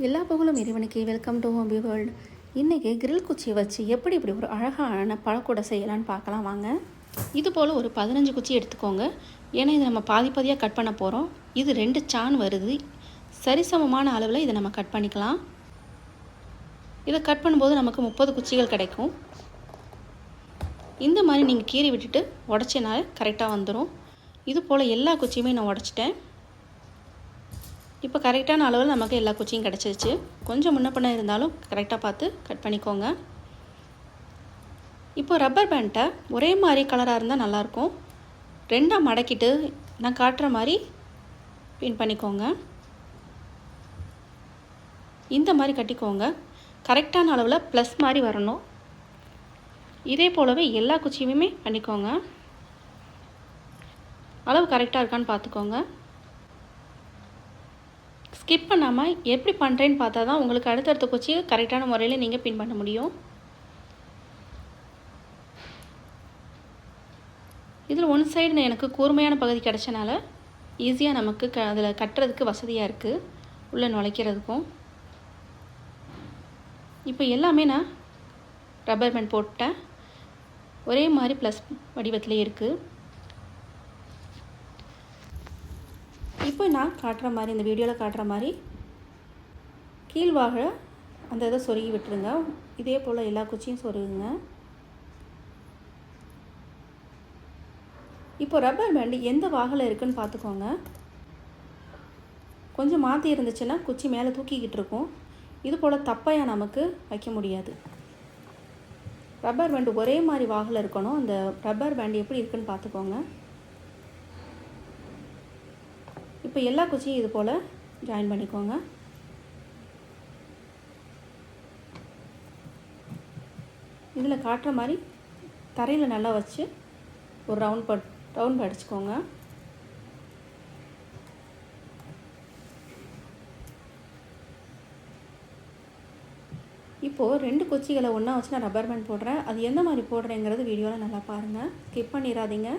எல்லா புகழும் இறைவனுக்கு. வெல்கம் டு ஹோம்பி வேர்ல்டு. இன்றைக்கி கிரில் குச்சியை வச்சு எப்படி இப்படி ஒரு அழகான பழக்கூடை செய்யலான்னு பார்க்கலாம் வாங்க. இது போல் ஒரு 15 குச்சி எடுத்துக்கோங்க. ஏன்னா இது நம்ம பாதி பாதியாக கட் பண்ண போகிறோம். இது 2 சான் வருது. சரிசமமான அளவில் இதை நம்ம கட் பண்ணிக்கலாம். இதை கட் பண்ணும்போது நமக்கு 30 குச்சிகள் கிடைக்கும். இந்த மாதிரி நீங்கள் கீறி விட்டுட்டு உடச்சினால கரெக்டாக வந்துடும். இது போல் எல்லா குச்சியுமே நான் உடச்சிட்டேன். இப்போ கரெக்டான அளவில் நமக்கு எல்லா குச்சியும் கிடச்சிருச்சு. கொஞ்சம் முன்ன பின்ன இருந்தாலும் கரெக்டாக பார்த்து கட் பண்ணிக்கோங்க. இப்போ ரப்பர் பேண்ட்டை ஒரே மாதிரி கலராக இருந்தால் நல்லாயிருக்கும். 2ஆக மடக்கிட்டு நான் காட்டுற மாதிரி பின் பண்ணிக்கோங்க. இந்த மாதிரி கட்டிக்கோங்க. கரெக்டான அளவில் ப்ளஸ் மாதிரி வரணும். இதே போலவே எல்லா குச்சியுமே பண்ணிக்கோங்க. அளவு கரெக்டாக இருக்கான்னு பார்த்துக்கோங்க. ஸ்கிப் பண்ணாமல் எப்படி பண்ணுறேன்னு பார்த்தா தான் உங்களுக்கு அடுத்தடுத்த குச்சி கரெக்டான முறையில் நீங்கள் பின் பண்ண முடியும். இதில் ஒன் சைடு எனக்கு கூர்மையான பகுதி கிடச்சனால ஈஸியாக நமக்கு அதில் கட்டுறதுக்கு வசதியாக இருக்குது, உள்ளே நுழைக்கிறதுக்கும். இப்போ எல்லாமே நான் ரப்பர் பேண்ட் போட்டேன். ஒரே மாதிரி ப்ளஸ் வடிவத்திலே இருக்குது. இப்போ நான் காட்டுற மாதிரி, இந்த வீடியோவில் காட்டுற மாதிரி கீழ்வாக அந்த இதை சொருகி விட்டுருங்க. இதே போல் எல்லா குச்சியும் சொருகுங்க. இப்போ ரப்பர் பேண்டு எந்த வாகில் இருக்குதுன்னு பார்த்துக்கோங்க. கொஞ்சம் மாற்றி இருந்துச்சுன்னா குச்சி மேலே தூக்கிக்கிட்டு இருக்கும். இது போல் தப்பையாக நமக்கு வைக்க முடியாது. ரப்பர் பேண்டு ஒரே மாதிரி வாகில் இருக்கணும். அந்த ரப்பர் பேண்டு எப்படி இருக்குதுன்னு பார்த்துக்கோங்க. இப்போ எல்லா குச்சியும் இது போல் ஜாயின் பண்ணிக்கோங்க. இதில் காட்டுற மாதிரி தரையில் நல்லா வச்சு ஒரு ரவுண்ட் அடிச்சுக்கோங்க. இப்போது 2 குச்சிகளை ஒன்றா வச்சு நான் ரப்பர் பேண்ட் போடுறேன். அது எந்த மாதிரி போடுறேங்கிறது வீடியோவில் நல்லா பாருங்கள். ஸ்கிப் பண்ணிடாதீங்க.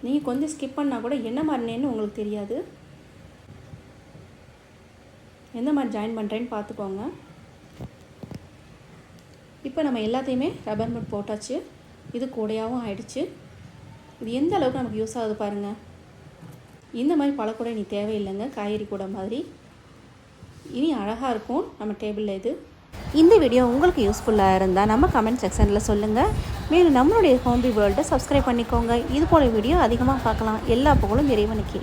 நீங்கள் கொஞ்சம் ஸ்கிப் பண்ணால் கூட என்ன மாதிரினேன்னு உங்களுக்கு தெரியாது. எந்த மாதிரி ஜாயின் பண்ணுறேன்னு பார்த்துக்கோங்க. இப்போ நம்ம எல்லாத்தையுமே ரப்பர் பேண்ட் போட்டாச்சு. இது கூடையாகவும் ஆயிடுச்சு. இது எந்த அளவுக்கு நமக்கு யூஸ் ஆகுது பாருங்கள். இந்த மாதிரி பழக்கூடை இனி தேவையில்லைங்க, காய்கறி கூடை மாதிரி. இனி அழகாக இருக்கும் நம்ம டேபிளில். இது இந்த வீடியோ உங்களுக்கு யூஸ்ஃபுல்லாக இருந்தால் நம்ம கமெண்ட் செக்ஷனில் சொல்லுங்கள். மேலும் நம்மளுடைய ஹோம்பி வேர்ல்டை சப்ஸ்கிரைப் பண்ணிக்கோங்க. இது போல வீடியோ அதிகமாக பார்க்கலாம். எல்லா புகழும் இறைவனுக்கு.